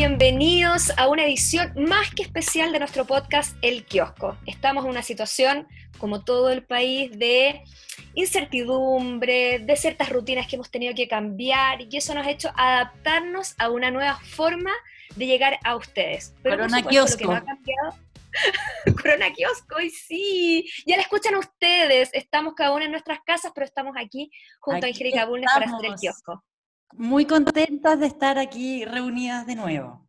bienvenidos a una edición más que especial de nuestro podcast El Kiosco. Estamos en una situación, como todo el país, de incertidumbre, de ciertas rutinas que hemos tenido que cambiar, y eso nos ha hecho adaptarnos a una nueva forma de llegar a ustedes. Pero Corona por supuesto, Kiosco. lo que no ha cambiado... Corona Kiosco, y sí, ya la escuchan ustedes. Estamos cada uno en nuestras casas, pero estamos aquí junto a Aquí Angélica Bulnes para hacer el estamos kiosco. muy contentas de estar aquí reunidas de nuevo.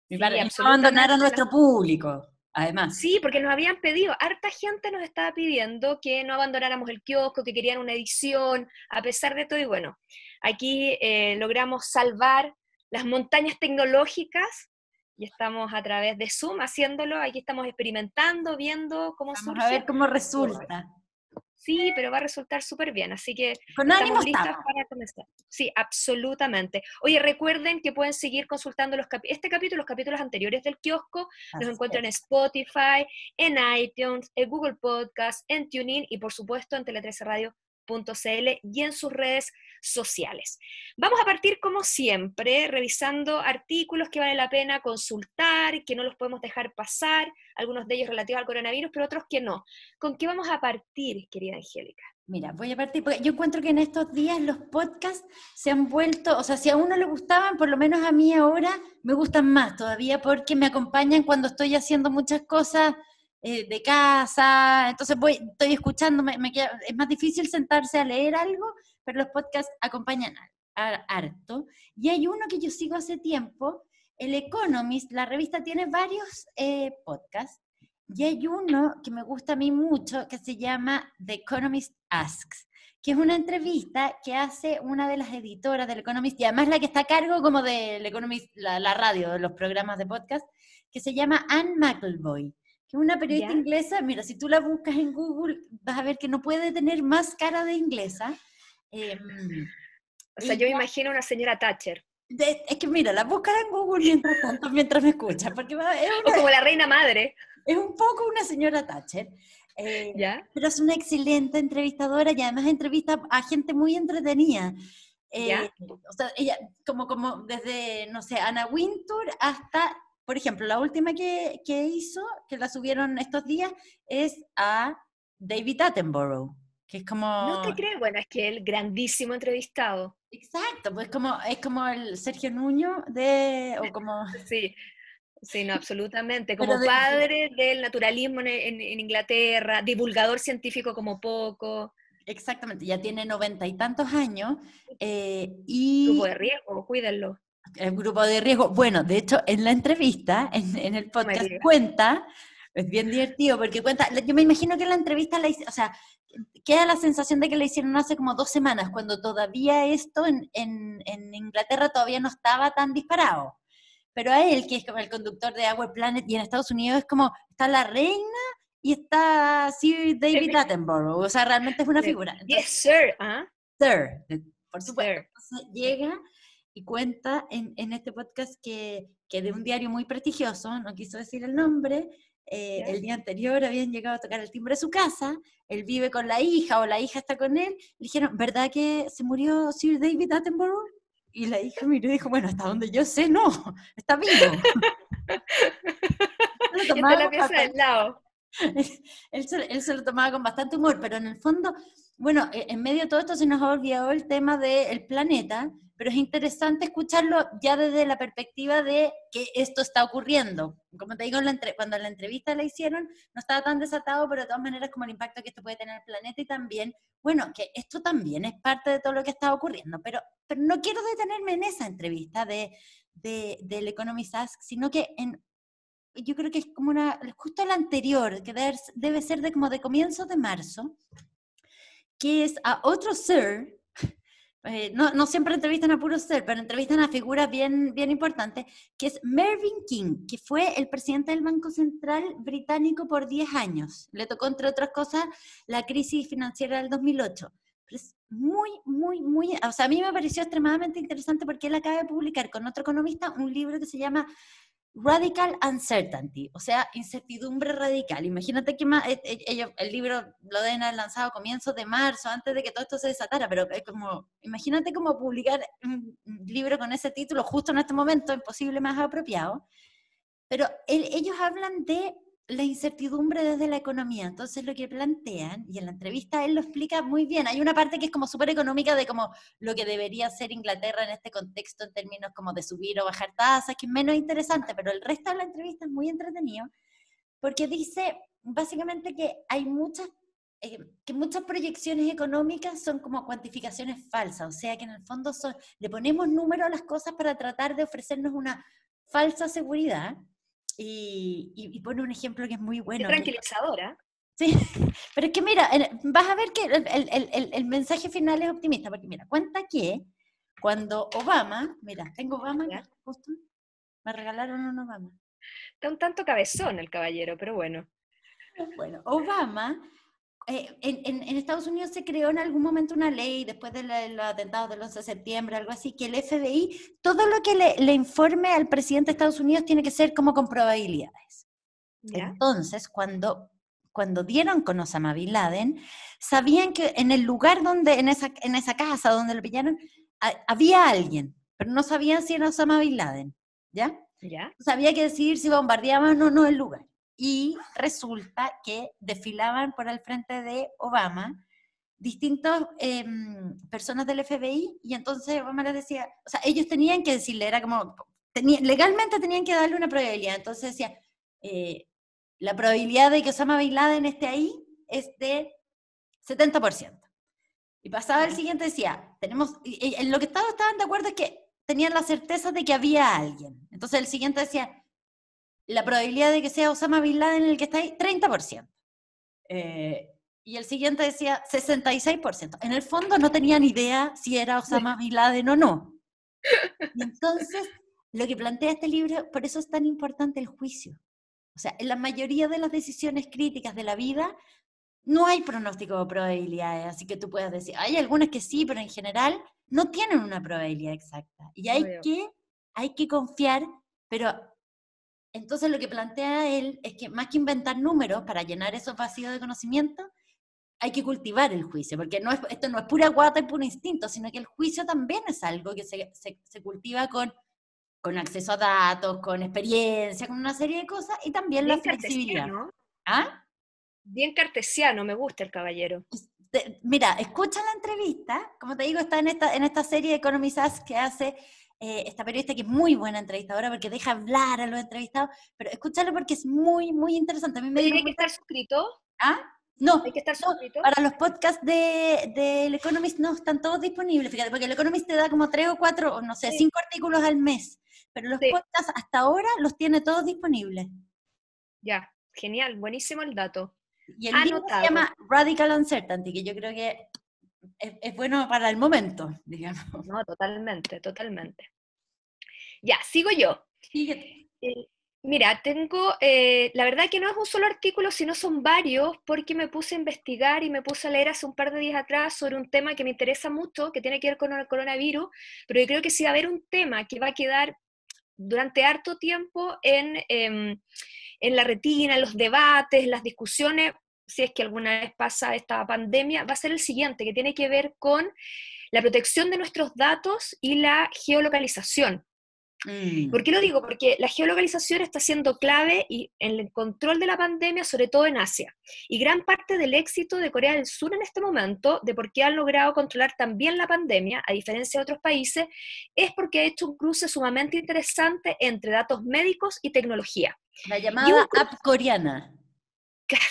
Y Sí, no abandonar a nuestro público, además. Sí, porque nos habían pedido, harta gente nos estaba pidiendo que no abandonáramos el kiosco, que querían una edición, a pesar de todo, y bueno, aquí logramos salvar las montañas tecnológicas y estamos a través de Zoom haciéndolo, aquí estamos experimentando, viendo cómo surge. Vamos a ver cómo resulta. Sí, pero va a resultar súper bien, así que con estamos ánimo listas estamos para comenzar. Sí, absolutamente. Oye, recuerden que pueden seguir consultando los capítulos anteriores del kiosco, los encuentran en Spotify, en iTunes, en Google Podcast, en TuneIn y por supuesto en Tele13Radio.cl y en sus redes sociales. Vamos a partir como siempre, revisando artículos que vale la pena consultar, que no los podemos dejar pasar, algunos de ellos relativos al coronavirus, pero otros que no. ¿Con qué vamos a partir, querida Angélica? Mira, voy a partir, porque yo encuentro que en estos días los podcasts se han vuelto, o sea, si a uno le gustaban, por lo menos a mí ahora me gustan más todavía porque me acompañan cuando estoy haciendo muchas cosas de casa, entonces estoy escuchando, es más difícil sentarse a leer algo, pero los podcasts acompañan harto. Y hay uno que yo sigo hace tiempo, El Economist, la revista tiene varios podcasts, y hay uno que me gusta a mí mucho que se llama The Economist Asks, que es una entrevista que hace una de las editoras del Economist, y además la que está a cargo como del Economist, la radio, de los programas de podcast, que se llama Anne McElvoy, que es una periodista inglesa. Mira, si tú la buscas en Google, vas a ver que no puede tener más cara de inglesa. O sea, yo me imagino una señora Thatcher. Es que mira, la buscas en Google mientras tanto, mientras me escuchas, porque o como la reina madre. Es un poco una señora Thatcher, ¿Ya? pero es una excelente entrevistadora y además entrevista a gente muy entretenida. O sea, ella, como desde, no sé, Anna Wintour hasta, por ejemplo, la última que hizo, que la subieron estos días, es a David Attenborough, que es como... No te creo, bueno, es que el grandísimo entrevistado. Exacto, pues es como el Sergio Nuño o como... Sí. Sí, no, absolutamente. Como padre del naturalismo en Inglaterra, divulgador científico como poco. Exactamente, ya tiene 90 y tantos años. Grupo de riesgo, cuídenlo. El grupo de riesgo. Bueno, de hecho, en la entrevista, en el podcast, cuenta, es bien divertido, porque cuenta, yo me imagino que la entrevista o sea, queda la sensación de que la hicieron hace como 2 semanas, cuando todavía esto en Inglaterra todavía no estaba tan disparado. Pero a él, que es como el conductor de Our Planet, y en Estados Unidos es como, está la reina y está Sir David Attenborough, o sea, realmente es una figura. Entonces, yes, sir. Sir, por supuesto. Sir. Entonces llega y cuenta en este podcast que de un diario muy prestigioso, no quiso decir el nombre, el día anterior habían llegado a tocar el timbre de su casa, él vive con la hija o la hija está con él, le dijeron, ¿verdad que se murió Sir David Attenborough? Y la hija miró y dijo, bueno, hasta donde yo sé, no, está vivo. Y está la pieza del lado. Él se lo tomaba con bastante humor, pero en el fondo, bueno, en medio de todo esto se nos ha olvidado el tema del planeta, pero es interesante escucharlo ya desde la perspectiva de que esto está ocurriendo. Como te digo, cuando la entrevista la hicieron, no estaba tan desatado, pero de todas maneras como el impacto que esto puede tener en el planeta y también, bueno, que esto también es parte de todo lo que está ocurriendo, pero no quiero detenerme en esa entrevista del Economist Ask, sino que yo creo que es como justo la anterior, que debe ser como de comienzos de marzo, que es a otro Sir, no siempre entrevistan a puro Sir, pero entrevistan a figuras bien, bien importantes, que es Mervyn King, que fue el presidente del Banco Central británico por 10 años. Le tocó, entre otras cosas, la crisis financiera del 2008. Pero es muy, muy, muy... O sea, a mí me pareció extremadamente interesante porque él acaba de publicar con otro economista un libro que se llama Radical Uncertainty, o sea, incertidumbre radical. Imagínate que el libro lo deben haber lanzado a comienzos de marzo, antes de que todo esto se desatara, pero es como, imagínate cómo publicar un libro con ese título justo en este momento, imposible más apropiado. Pero ellos hablan de la incertidumbre desde la economía. Entonces lo que plantean, y en la entrevista él lo explica muy bien, hay una parte que es como súper económica de como lo que debería ser Inglaterra en este contexto en términos como de subir o bajar tasas, que es menos interesante, pero el resto de la entrevista es muy entretenido, porque dice básicamente que hay que muchas proyecciones económicas son como cuantificaciones falsas, o sea que en el fondo le ponemos número a las cosas para tratar de ofrecernos una falsa seguridad. Y pone un ejemplo que es muy bueno. Qué tranquilizadora. Sí, pero es que mira, vas a ver que el mensaje final es optimista, porque mira, cuenta que cuando Obama, mira, tengo Obama, justo, me regalaron un Obama. Está un tanto cabezón el caballero, pero bueno. Bueno, Obama, en Estados Unidos se creó en algún momento una ley, después de los atentados del 11 de septiembre, algo así, que el FBI, todo lo que le informe al presidente de Estados Unidos tiene que ser como con probabilidades. ¿Ya? Entonces, cuando dieron con Osama Bin Laden, sabían que en el lugar donde, en esa casa donde lo pillaron, había alguien, pero no sabían si era Osama Bin Laden, ¿ya? Entonces, había que decidir si bombardeaban o no el lugar. Y resulta que desfilaban por el frente de Obama distintas personas del FBI, y entonces Obama les decía, o sea, ellos tenían que decirle, era como, legalmente tenían que darle una probabilidad, entonces decía, la probabilidad de que Osama Bin Laden esté ahí es de 70%. Y pasaba el siguiente, decía, en lo que estaban de acuerdo es que tenían la certeza de que había alguien. Entonces el siguiente decía, la probabilidad de que sea Osama Bin Laden el que está ahí, 30%. Y el siguiente decía 66%. En el fondo no tenían idea si era Osama Bin Laden o no. Y entonces, lo que plantea este libro, por eso es tan importante el juicio. O sea, en la mayoría de las decisiones críticas de la vida, no hay pronóstico o probabilidades, así que tú puedes decir, hay algunas que sí, pero en general no tienen una probabilidad exacta. Y hay que confiar, pero entonces lo que plantea él es que más que inventar números para llenar esos vacíos de conocimiento, hay que cultivar el juicio, porque esto no es pura guata y puro instinto, sino que el juicio también es algo que se cultiva con acceso a datos, con experiencia, con una serie de cosas, y también bien la flexibilidad. ¿Ah? Bien cartesiano, me gusta el caballero. Mira, escucha la entrevista, como te digo, está en esta serie de Economist Ask que hace esta periodista, que es muy buena entrevistadora porque deja hablar a los entrevistados, pero escúchalo porque es muy, muy interesante. A mí me ¿Hay que estar suscrito? ¿Ah? No, ¿Hay que estar suscrito? Para los podcasts del Economist no están todos disponibles, fíjate, porque el Economist te da como 3 o 4, o no sé, 5 artículos al mes, pero los podcasts hasta ahora los tiene todos disponibles. Ya, genial, buenísimo el dato. Y el libro se llama Radical Uncertainty, que yo creo que es bueno para el momento, digamos. No, totalmente, totalmente. Ya, sigo yo. Síguete. Mira, tengo, la verdad que no es un solo artículo, sino son varios, porque me puse a investigar y me puse a leer hace un par de días atrás sobre un tema que me interesa mucho, que tiene que ver con el coronavirus, pero yo creo que sí va a haber un tema que va a quedar durante harto tiempo en la retina, en los debates, en las discusiones, si es que alguna vez pasa esta pandemia, va a ser el siguiente, que tiene que ver con la protección de nuestros datos y la geolocalización. ¿Por qué lo digo? Porque la geolocalización está siendo clave en el control de la pandemia, sobre todo en Asia. Y gran parte del éxito de Corea del Sur en este momento, de por qué han logrado controlar también la pandemia, a diferencia de otros países, es porque ha hecho un cruce sumamente interesante entre datos médicos y tecnología. La llamada app coreana. Claro.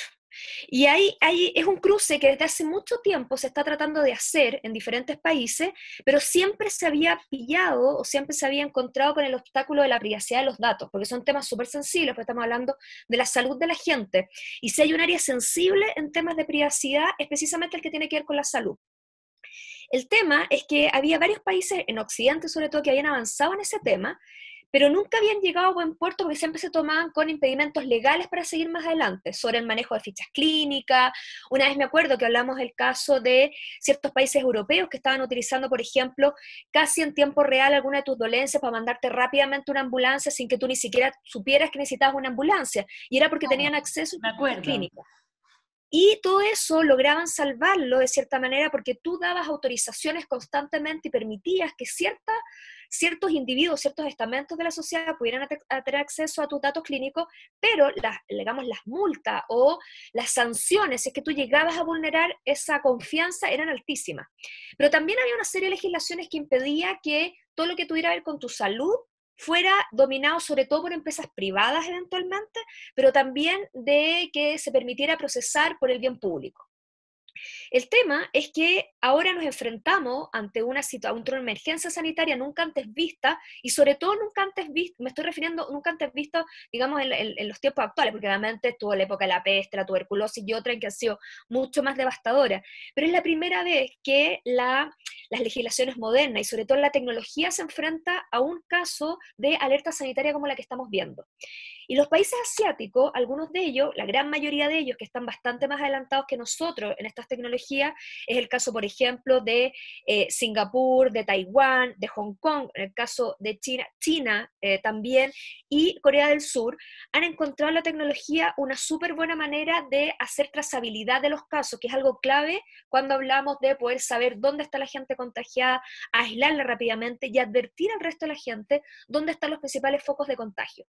Y ahí es un cruce que desde hace mucho tiempo se está tratando de hacer en diferentes países, pero siempre se había pillado o siempre se había encontrado con el obstáculo de la privacidad de los datos, porque son temas súper sensibles, porque estamos hablando de la salud de la gente. Y si hay un área sensible en temas de privacidad, es precisamente el que tiene que ver con la salud. El tema es que había varios países en Occidente, sobre todo, que habían avanzado en ese tema, pero nunca habían llegado a buen puerto porque siempre se tomaban con impedimentos legales para seguir más adelante, sobre el manejo de fichas clínicas. Una vez me acuerdo que hablamos del caso de ciertos países europeos que estaban utilizando, por ejemplo, casi en tiempo real alguna de tus dolencias para mandarte rápidamente una ambulancia sin que tú ni siquiera supieras que necesitabas una ambulancia, y era porque tenían acceso a Me fichas acuerdo. clínicas. Y todo eso lograban salvarlo de cierta manera porque tú dabas autorizaciones constantemente y permitías que ciertos individuos, ciertos estamentos de la sociedad pudieran tener acceso a tus datos clínicos, pero digamos, las multas o las sanciones, si es que tú llegabas a vulnerar esa confianza, eran altísimas. Pero también había una serie de legislaciones que impedía que todo lo que tuviera que ver con tu salud fuera dominado sobre todo por empresas privadas eventualmente, pero también de que se permitiera procesar por el bien público. El tema es que ahora nos enfrentamos ante una emergencia sanitaria nunca antes vista, y sobre todo nunca antes vista, me estoy refiriendo nunca antes visto, digamos, en los tiempos actuales, porque obviamente estuvo la época de la peste, la tuberculosis y otra que han sido mucho más devastadoras, pero es la primera vez que las legislaciones modernas y sobre todo la tecnología se enfrenta a un caso de alerta sanitaria como la que estamos viendo. Y los países asiáticos, algunos de ellos, la gran mayoría de ellos, que están bastante más adelantados que nosotros en estas tecnologías, es el caso, por ejemplo, de Singapur, de Taiwán, de Hong Kong, en el caso de China también, y Corea del Sur, han encontrado en la tecnología una súper buena manera de hacer trazabilidad de los casos, que es algo clave cuando hablamos de poder saber dónde está la gente contagiada, aislarla rápidamente y advertir al resto de la gente dónde están los principales focos de contagio.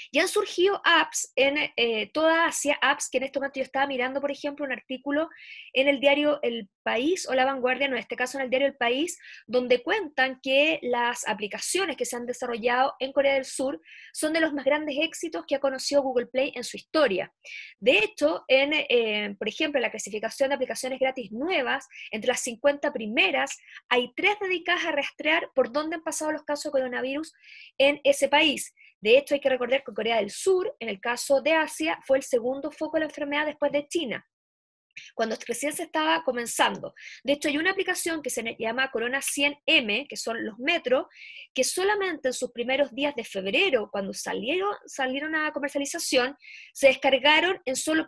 Y han surgido apps en toda Asia, apps que en este momento yo estaba mirando, por ejemplo, un artículo en el diario El País o La Vanguardia, no, en este caso en el diario El País, donde cuentan que las aplicaciones que se han desarrollado en Corea del Sur son de los más grandes éxitos que ha conocido Google Play en su historia. De hecho, por ejemplo, en la clasificación de aplicaciones gratis nuevas, entre las 50 primeras, hay 3 dedicadas a rastrear por dónde han pasado los casos de coronavirus en ese país. De hecho, hay que recordar que Corea del Sur, en el caso de Asia, fue el segundo foco de la enfermedad después de China, cuando recién se estaba comenzando. De hecho, hay una aplicación que se llama Corona 100M, que son los metros, que solamente en sus primeros días de febrero, cuando salieron a comercialización, se descargaron en solo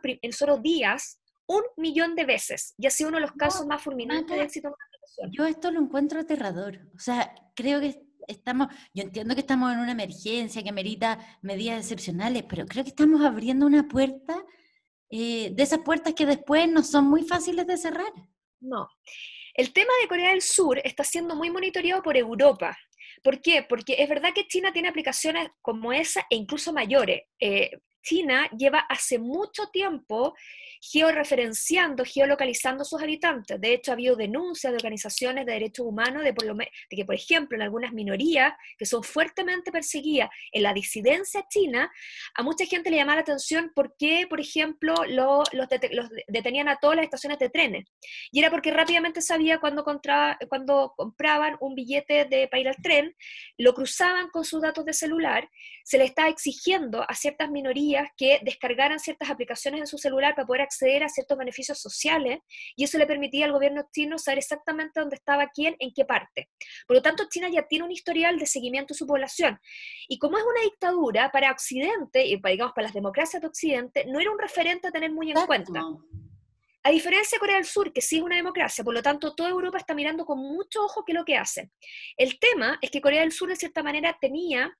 días 1 millón de veces, y ha sido uno de los casos más fulminantes de éxito en una aplicación. Yo esto lo encuentro aterrador. O sea, creo que yo entiendo que estamos en una emergencia que merita medidas excepcionales, pero creo que estamos abriendo una puerta, de esas puertas que después no son muy fáciles de cerrar. No. El tema de Corea del Sur está siendo muy monitoreado por Europa. ¿Por qué? Porque es verdad que China tiene aplicaciones como esa e incluso mayores. China lleva hace mucho tiempo geolocalizando a sus habitantes. De hecho, ha habido denuncias de organizaciones de derechos humanos de que, por ejemplo, en algunas minorías que son fuertemente perseguidas en la disidencia china, a mucha gente le llama la atención por qué, por ejemplo, los detenían a todas las estaciones de trenes. Y era porque rápidamente sabía cuando compraban un billete para ir al tren, lo cruzaban con sus datos de celular, se le estaba exigiendo a ciertas minorías que descargaran ciertas aplicaciones en su celular para poder acceder a ciertos beneficios sociales, y eso le permitía al gobierno chino saber exactamente dónde estaba quién, en qué parte. Por lo tanto, China ya tiene un historial de seguimiento de su población. Y como es una dictadura, para Occidente, y digamos para las democracias de Occidente, no era un referente a tener muy en cuenta. A diferencia de Corea del Sur, que sí es una democracia, por lo tanto toda Europa está mirando con mucho ojo qué es lo que hacen. El tema es que Corea del Sur de cierta manera tenía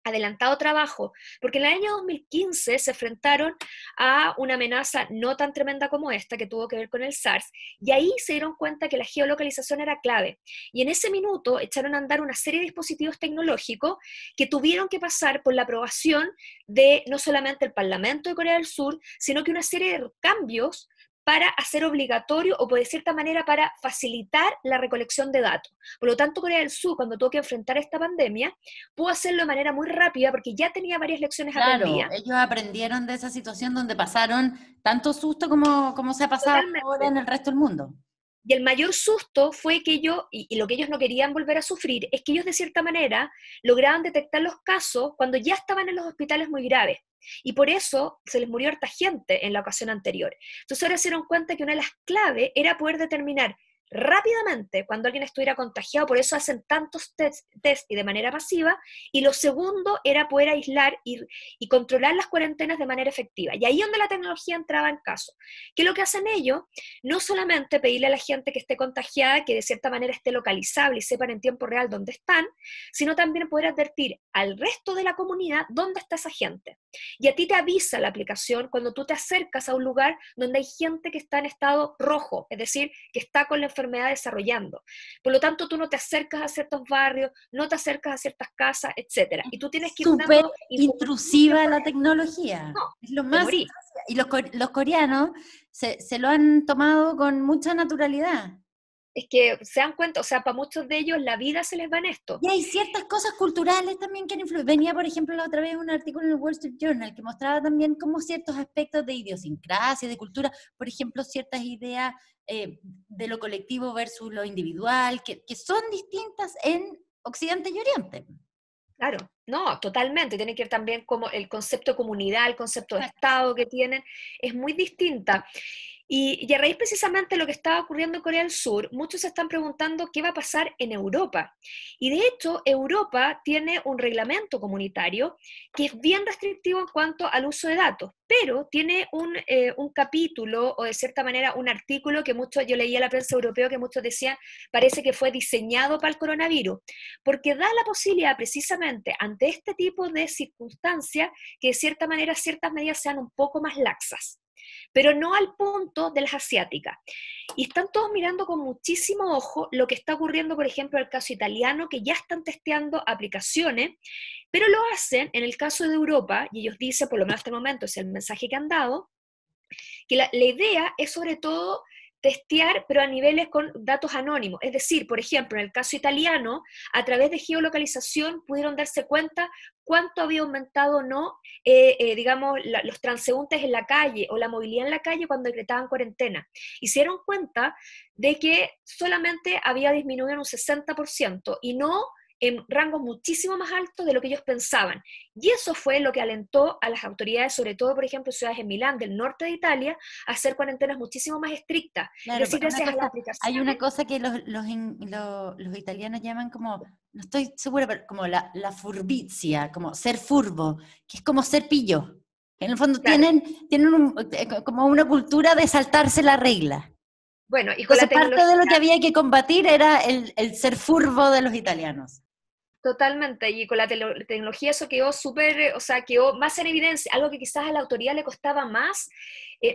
adelantado trabajo, porque en el año 2015 se enfrentaron a una amenaza no tan tremenda como esta, que tuvo que ver con el SARS, y ahí se dieron cuenta que la geolocalización era clave, y en ese minuto echaron a andar una serie de dispositivos tecnológicos que tuvieron que pasar por la aprobación de no solamente el Parlamento de Corea del Sur, sino que una serie de cambios para hacer obligatorio o de cierta manera para facilitar la recolección de datos. Por lo tanto, Corea del Sur, cuando tuvo que enfrentar esta pandemia, pudo hacerlo de manera muy rápida porque ya tenía varias lecciones aprendidas. Claro, ellos aprendieron de esa situación donde pasaron tanto susto como se ha pasado ahora en el resto del mundo. Y el mayor susto fue que ellos, y lo que ellos no querían volver a sufrir, es que ellos de cierta manera lograban detectar los casos cuando ya estaban en los hospitales muy graves. Y por eso se les murió harta gente en la ocasión anterior. Entonces ahora se dieron cuenta que una de las claves era poder determinar rápidamente cuando alguien estuviera contagiado, por eso hacen tantos test y de manera masiva, y lo segundo era poder aislar y controlar las cuarentenas de manera efectiva. Y ahí es donde la tecnología entraba en caso. ¿Qué es lo que hacen ellos? No solamente pedirle a la gente que esté contagiada, que de cierta manera esté localizable y sepan en tiempo real dónde están, sino también poder advertir al resto de la comunidad dónde está esa gente. Y a ti te avisa la aplicación cuando tú te acercas a un lugar donde hay gente que está en estado rojo, es decir, que está con la enfermedad desarrollando. Por lo tanto, tú no te acercas a ciertos barrios, no te acercas a ciertas casas, etcétera. Y tú tienes que ir súper dando intrusiva la tecnología. no, Es lo te más morí. intrusiva. Y los coreanos se lo han tomado con mucha naturalidad. Es que se dan cuenta, o sea, para muchos de ellos la vida se les va en esto. Y hay ciertas cosas culturales también que han influido. Venía, por ejemplo, la otra vez un artículo en el Wall Street Journal que mostraba también cómo ciertos aspectos de idiosincrasia, de cultura, por ejemplo, ciertas ideas de lo colectivo versus lo individual, que son distintas en Occidente y Oriente. Claro, no, totalmente. Tiene que ver también como el concepto de comunidad, el concepto de Estado que tienen, es muy distinta. Y a raíz precisamente de lo que estaba ocurriendo en Corea del Sur, muchos se están preguntando qué va a pasar en Europa. Y de hecho, Europa tiene un reglamento comunitario que es bien restrictivo en cuanto al uso de datos, pero tiene un capítulo, o de cierta manera un artículo que muchos, yo leía en la prensa europea que muchos decían, parece que fue diseñado para el coronavirus, porque da la posibilidad precisamente ante este tipo de circunstancias que de cierta manera ciertas medidas sean un poco más laxas, pero no al punto de las asiáticas. Y están todos mirando con muchísimo ojo lo que está ocurriendo, por ejemplo, en el caso italiano, que ya están testeando aplicaciones, pero lo hacen en el caso de Europa, y ellos dicen, por lo menos hasta el momento, es el mensaje que han dado, que la idea es sobre todo testear, pero a niveles con datos anónimos. Es decir, por ejemplo, en el caso italiano, a través de geolocalización pudieron darse cuenta cuánto había aumentado o no, digamos, los transeúntes en la calle o la movilidad en la calle cuando decretaban cuarentena. Y se dieron cuenta de que solamente había disminuido en un 60% y no en rangos muchísimo más altos de lo que ellos pensaban. Y eso fue lo que alentó a las autoridades, sobre todo, por ejemplo, ciudades en Milán, del norte de Italia, a hacer cuarentenas muchísimo más estrictas. Claro, Es decir, gracias a la aplicación. hay una cosa que los italianos llaman como, no estoy segura, pero como la furbizia, como ser furbo, que es como ser pillo. En el fondo Claro. tienen como una cultura de saltarse la regla. Bueno, y con Entonces, la tecnología, parte de lo que había que combatir era el ser furbo de los italianos. totalmente, y con la tecnología eso quedó súper, o sea, quedó más en evidencia, algo que quizás a la autoridad le costaba más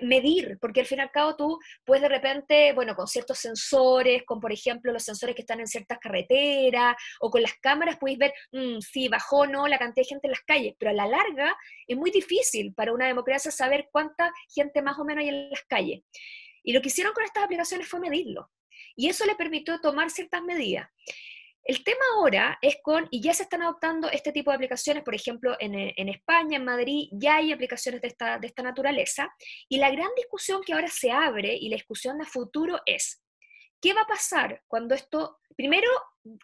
medir, porque al fin y al cabo tú puedes de repente, bueno, con ciertos sensores, con por ejemplo los sensores que están en ciertas carreteras, o con las cámaras puedes ver si bajó o no la cantidad de gente en las calles, pero a la larga es muy difícil para una democracia saber cuánta gente más o menos hay en las calles. Y lo que hicieron con estas aplicaciones fue medirlo, y eso le permitió tomar ciertas medidas. El tema ahora es y ya se están adoptando este tipo de aplicaciones, por ejemplo, en España, en Madrid, ya hay aplicaciones de esta naturaleza, y la gran discusión que ahora se abre, y la discusión de futuro es, ¿qué va a pasar cuando esto, primero,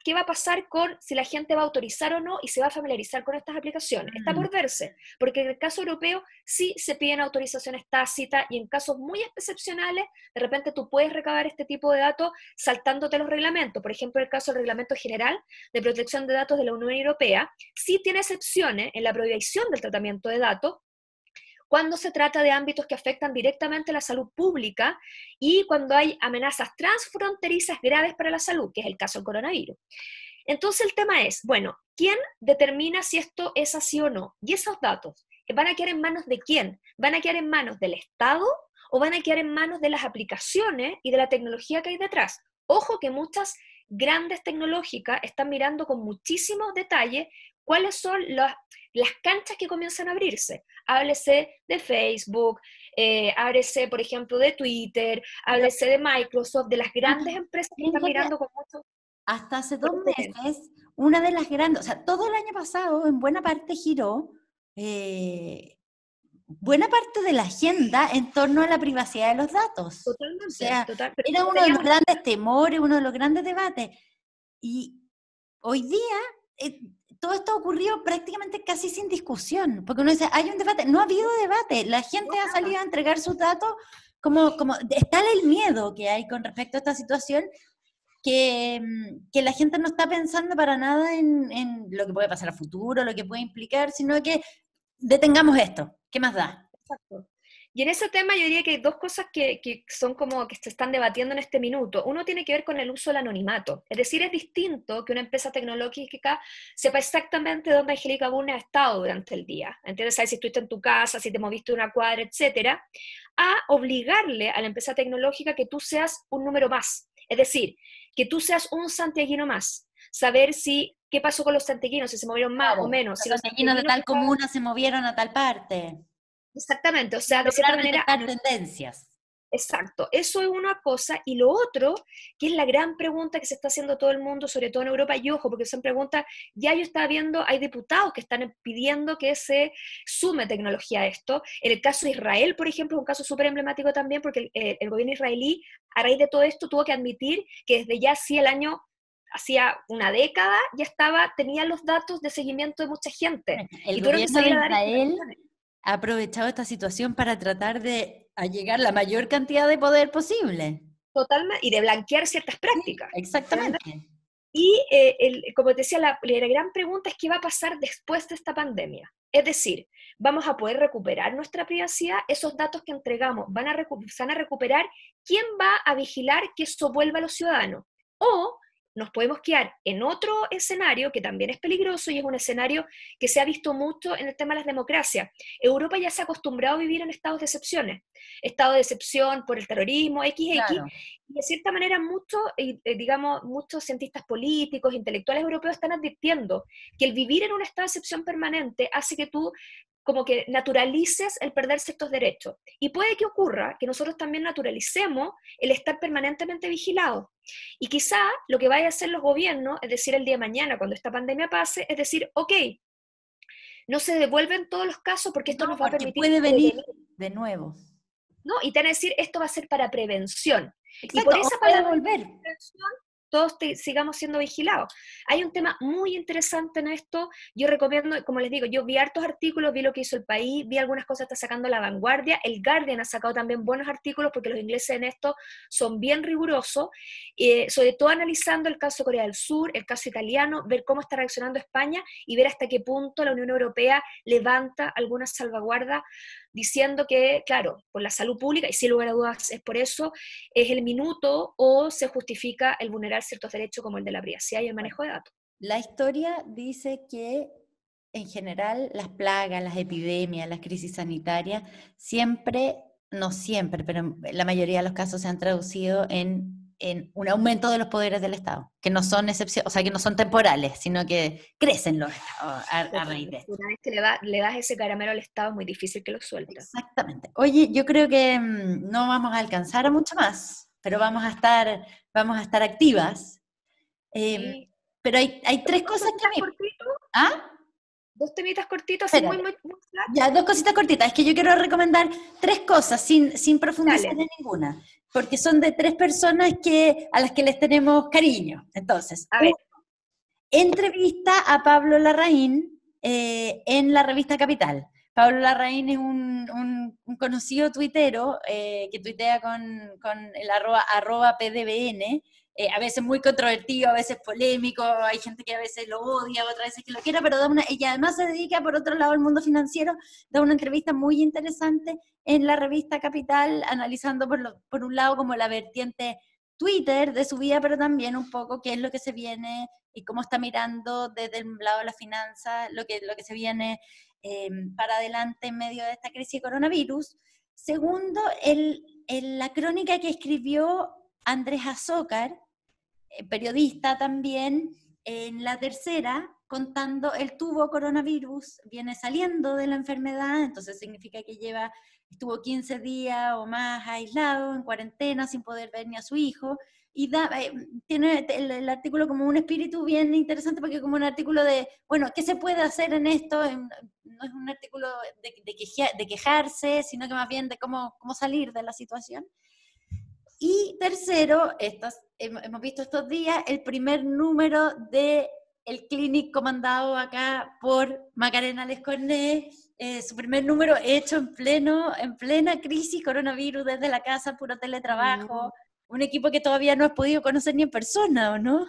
qué va a pasar con si la gente va a autorizar o no y se va a familiarizar con estas aplicaciones? Está por verse, porque en el caso europeo sí se piden autorizaciones tácitas y en casos muy excepcionales, de repente tú puedes recabar este tipo de datos saltándote los reglamentos. Por ejemplo, el caso del Reglamento General de Protección de Datos de la Unión Europea sí tiene excepciones en la prohibición del tratamiento de datos, cuando se trata de ámbitos que afectan directamente la salud pública y cuando hay amenazas transfronterizas graves para la salud, que es el caso del coronavirus. Entonces el tema es, bueno, ¿quién determina si esto es así o no? Y esos datos, ¿van a quedar en manos de quién? ¿Van a quedar en manos del Estado o van a quedar en manos de las aplicaciones y de la tecnología que hay detrás? Ojo que muchas grandes tecnológicas están mirando con muchísimos detalles cuáles son las canchas que comienzan a abrirse. Háblese de Facebook, háblese, por ejemplo, de Twitter, háblese de Microsoft, de las grandes empresas que están mirando con mucho... Hasta hace 2 meses, una de las grandes, o sea, todo el año pasado en buena parte giró buena parte de la agenda en torno a la privacidad de los datos. Totalmente, o sea, total, era uno de los grandes temores, uno de los grandes debates. Y hoy día todo esto ocurrió prácticamente casi sin discusión, porque uno dice, hay un debate, no ha habido debate, la gente ha salido a entregar sus datos como está el miedo que hay con respecto a esta situación, que la gente no está pensando para nada en lo que puede pasar a futuro, lo que puede implicar, sino que detengamos esto, ¿qué más da? Exacto. Y en ese tema yo diría que hay dos cosas que son como que se están debatiendo en este minuto. Uno tiene que ver con el uso del anonimato. Es decir, es distinto que una empresa tecnológica sepa exactamente dónde Angélica Bune ha estado durante el día. ¿Entiendes? Sabes si estuviste en tu casa, si te moviste una cuadra, etcétera, a obligarle a la empresa tecnológica que tú seas un número más. Es decir, que tú seas un santiaguino más. Saber si qué pasó con los santiaguinos, si se movieron más o Claro, menos. los Si los santiaguinos de santiaguinos tal que estaban... comuna se movieron a tal parte. Exactamente, o sea, de cierta Lograr manera, detectar tendencias. exacto, eso es una cosa, y lo otro, que es la gran pregunta que se está haciendo todo el mundo, sobre todo en Europa, y ojo, porque son preguntas, ya yo estaba viendo, hay diputados que están pidiendo que se sume tecnología a esto. En el caso de Israel, por ejemplo, es un caso súper emblemático también, porque el gobierno israelí, a raíz de todo esto, tuvo que admitir que desde ya sí el año, hacía una década, ya tenía los datos de seguimiento de mucha gente, El y tuvieron que gobierno de salir a dar Israel explicaciones. ha aprovechado esta situación para tratar de allegar la mayor cantidad de poder posible. Totalmente, y de blanquear ciertas Sí, prácticas, ¿entiendes? exactamente. Y como te decía, la gran pregunta es qué va a pasar después de esta pandemia. Es decir, ¿vamos a poder recuperar nuestra privacidad? Esos datos que entregamos, ¿se van a recuperar? ¿Quién va a vigilar que eso vuelva a los ciudadanos? O nos podemos quedar en otro escenario que también es peligroso y es un escenario que se ha visto mucho en el tema de las democracias. Europa ya se ha acostumbrado a vivir en estados de excepciones. Estado de excepción por el terrorismo, XX, Claro. y de cierta manera digamos, muchos cientistas políticos, intelectuales europeos están advirtiendo que el vivir en un estado de excepción permanente hace que tú como que naturalices el perder ciertos derechos. Y puede que ocurra que nosotros también naturalicemos el estar permanentemente vigilados. Y quizá lo que vayan a hacer los gobiernos, es decir, el día de mañana, cuando esta pandemia pase, es decir, ok, no se devuelven todos los casos porque esto No, nos va a porque permitir puede venir prevenir, de nuevo. ¿no? Y te van a decir, esto va a ser para prevención. Y Exacto, por o esa puede palabra volver. prevención, todos sigamos siendo vigilados. Hay un tema muy interesante en esto. Yo recomiendo, como les digo, yo vi hartos artículos, vi lo que hizo El País, vi algunas cosas que está sacando La Vanguardia. El Guardian ha sacado también buenos artículos porque los ingleses en esto son bien rigurosos, sobre todo analizando el caso de Corea del Sur, el caso italiano, ver cómo está reaccionando España y ver hasta qué punto la Unión Europea levanta algunas salvaguardas diciendo que, claro, por la salud pública, y sin lugar a dudas es por eso, es el minuto o se justifica el vulnerar ciertos derechos como el de la privacidad y el Bueno, manejo de datos. la historia dice que en general las plagas, las epidemias, las crisis sanitarias, siempre, no siempre, pero en la mayoría de los casos se han traducido en un aumento de los poderes del Estado, que no son excepción, o sea, que no son temporales, sino que crecen los estados a raíz de esto. Una vez que le das ese caramelo al Estado es muy difícil que lo suelta. Exactamente. Oye, yo creo que no vamos a alcanzar a mucho más, pero vamos a estar activas. Em, Sí. pero hay tres Dos cosas que temitas me... cortitos, ¿Ah? dos temitas cortitos, así muy, Espérate. muy, muy flash. Ya, dos cositas cortitas. Es que yo quiero recomendar tres cosas sin profundizar Dale, en ninguna, porque son de tres personas a las que les tenemos cariño. Entonces, a ver, entrevista a Pablo Larraín en la revista Capital. Pablo Larraín es un conocido tuitero que tuitea con el arroba PDBN, a veces muy controvertido, a veces polémico, hay gente que a veces lo odia, otras veces que lo quiera, pero ella además se dedica por otro lado al mundo financiero, da una entrevista muy interesante en la revista Capital, analizando por un lado como la vertiente Twitter de su vida, pero también un poco qué es lo que se viene y cómo está mirando desde el lado de la finanza lo que se viene para adelante en medio de esta crisis de coronavirus. Segundo, la crónica que escribió Andrés Azócar, periodista también, en La Tercera, contando, él tuvo coronavirus, viene saliendo de la enfermedad, entonces significa que estuvo 15 días o más aislado, en cuarentena, sin poder ver ni a su hijo, y tiene el artículo como un espíritu bien interesante, porque como un artículo de, bueno, ¿qué se puede hacer en esto? No es un artículo de quejarse, sino que más bien de cómo salir de la situación. Y tercero, hemos visto estos días el primer número de el Clinic comandado acá por Macarena Lescornet, su primer número hecho en plena crisis coronavirus, desde la casa, puro teletrabajo, un equipo que todavía no has podido conocer ni en persona, ¿o no?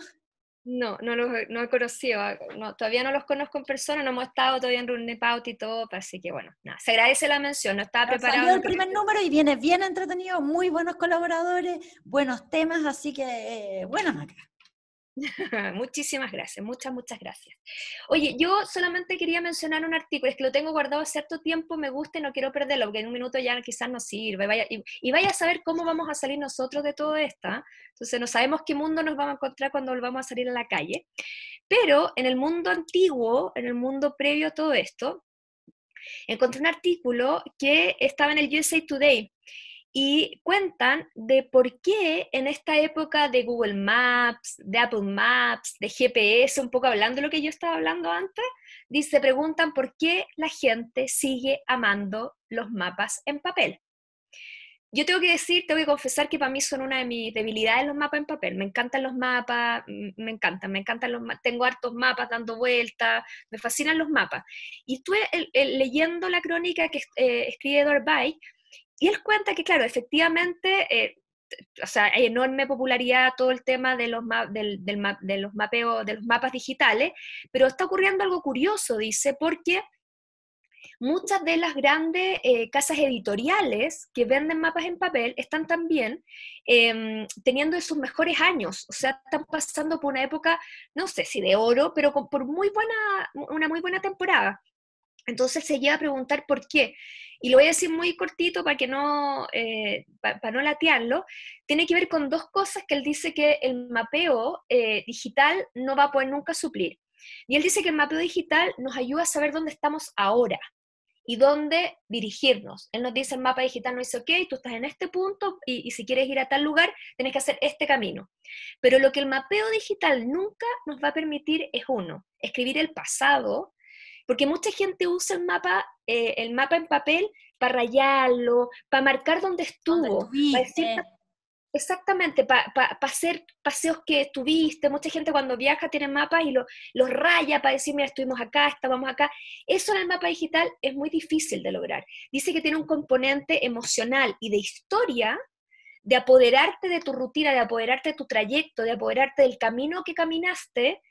No, no he conocido, todavía no los conozco en persona, no hemos estado todavía en Runepaut y todo, así que bueno, nada, se agradece la mención, no estaba Pero preparado. salió el primer número y viene bien entretenido, muy buenos colaboradores, buenos temas, así que buena, Maca. Muchísimas gracias, muchas gracias. Oye, yo solamente quería mencionar un artículo, es que lo tengo guardado hace cierto tiempo, me gusta y no quiero perderlo, porque en un minuto ya quizás no sirve, y vaya a saber cómo vamos a salir nosotros de todo esto, ¿eh? Entonces no sabemos qué mundo nos vamos a encontrar cuando volvamos a salir a la calle, pero en el mundo antiguo, en el mundo previo a todo esto, encontré un artículo que estaba en el USA Today, y cuentan de por qué en esta época de Google Maps, de Apple Maps, de GPS, un poco hablando de lo que yo estaba hablando antes, preguntan por qué la gente sigue amando los mapas en papel. Yo tengo que confesar que para mí son una de mis debilidades los mapas en papel. Me encantan los mapas, me encantan los mapas, tengo hartos mapas dando vueltas, me fascinan los mapas. Y estuve leyendo la crónica que escribe Edward Bay, y él cuenta que, claro, efectivamente, o sea, hay enorme popularidad todo el tema de los mapeos, de los mapas digitales, pero está ocurriendo algo curioso, dice, porque muchas de las grandes casas editoriales que venden mapas en papel están también teniendo sus mejores años, o sea, están pasando por una época, no sé si de oro, pero por una muy buena temporada. Entonces se llega a preguntar por qué. Y lo voy a decir muy cortito para que no, para no latearlo. Tiene que ver con dos cosas que él dice que el mapeo digital no va a poder nunca suplir. Y él dice que el mapeo digital nos ayuda a saber dónde estamos ahora y dónde dirigirnos. Él nos dice, el mapa digital nos dice, ok, tú estás en este punto y si quieres ir a tal lugar, tienes que hacer este camino. Pero lo que el mapeo digital nunca nos va a permitir es escribir el pasado, porque mucha gente usa el mapa en papel para rayarlo, para marcar dónde estuvo, para decir, exactamente, para hacer paseos que tuviste. Mucha gente cuando viaja tiene mapas y los raya para decir, mira, estuvimos acá, estábamos acá. Eso en el mapa digital es muy difícil de lograr. Dice que tiene un componente emocional y de historia, de apoderarte de tu rutina, de apoderarte de tu trayecto, de apoderarte del camino que caminaste,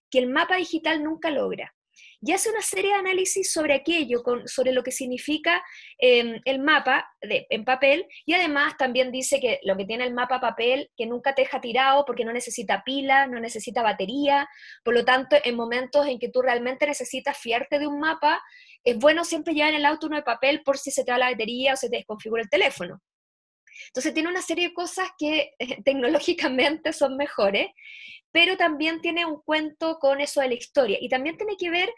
que el mapa digital nunca logra. Y hace una serie de análisis sobre aquello, sobre lo que significa el mapa en papel, y además también dice que lo que tiene el mapa papel, que nunca te deja tirado porque no necesita pila, no necesita batería, por lo tanto, en momentos en que tú realmente necesitas fiarte de un mapa, es bueno siempre llevar en el auto uno de papel por si se te va la batería o se te desconfigura el teléfono. Entonces tiene una serie de cosas que tecnológicamente son mejores, pero también tiene un cuento con eso de la historia, y también tiene que ver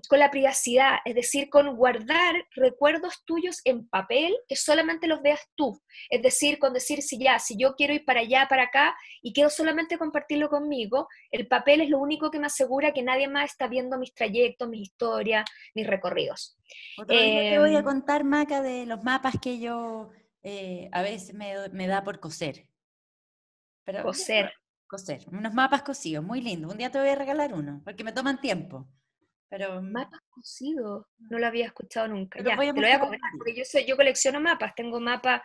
con la privacidad, es decir, con guardar recuerdos tuyos en papel que solamente los veas tú, es decir, con decir, si yo quiero ir para allá, para acá, y quiero solamente compartirlo conmigo, el papel es lo único que me asegura que nadie más está viendo mis trayectos, mis historias, mis recorridos. Otro día te voy a contar, Maca, de los mapas que yo a veces me da por coser. Pero coser, unos mapas cosidos, muy lindo. Un día te voy a regalar uno, porque me toman tiempo. Pero mapas cosidos, no lo había escuchado nunca. Ya, te lo voy a comentar, porque yo colecciono mapas, tengo mapas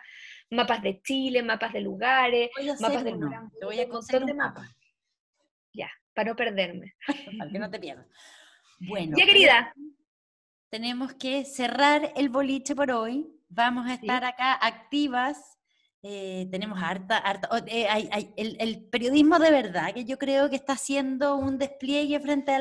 de Chile, mapas de lugares, mapas de lugares, te voy a coser un mapa. Ya, para no perderme. Para que no te pierdas. Bueno, ya, querida. Tenemos que cerrar el boliche por hoy. Vamos a estar acá activas. Tenemos el periodismo de verdad, que yo creo que está haciendo un despliegue frente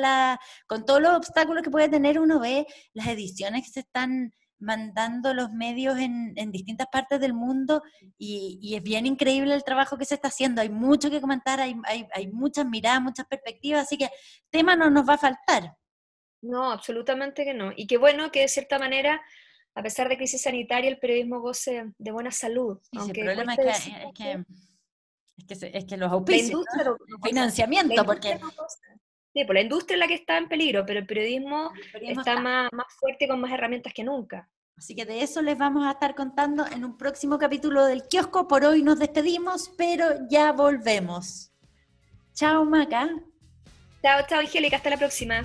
con todos los obstáculos que puede tener. Uno ve las ediciones que se están mandando los medios en distintas partes del mundo, y es bien increíble el trabajo que se está haciendo. Hay mucho que comentar, hay muchas miradas, muchas perspectivas, así que tema no nos va a faltar. No, absolutamente que no. Y qué bueno que de cierta manera, a pesar de crisis sanitaria, el periodismo goce de buena salud. Sí, aunque el problema es que los auspicios, ¿no? Financiamiento, porque... Sí, pues la industria es la que está en peligro, pero el periodismo está más fuerte, con más herramientas que nunca. Así que de eso les vamos a estar contando en un próximo capítulo del Kiosco. Por hoy nos despedimos, pero ya volvemos. Chao, Maca. Chao, Angélica, hasta la próxima.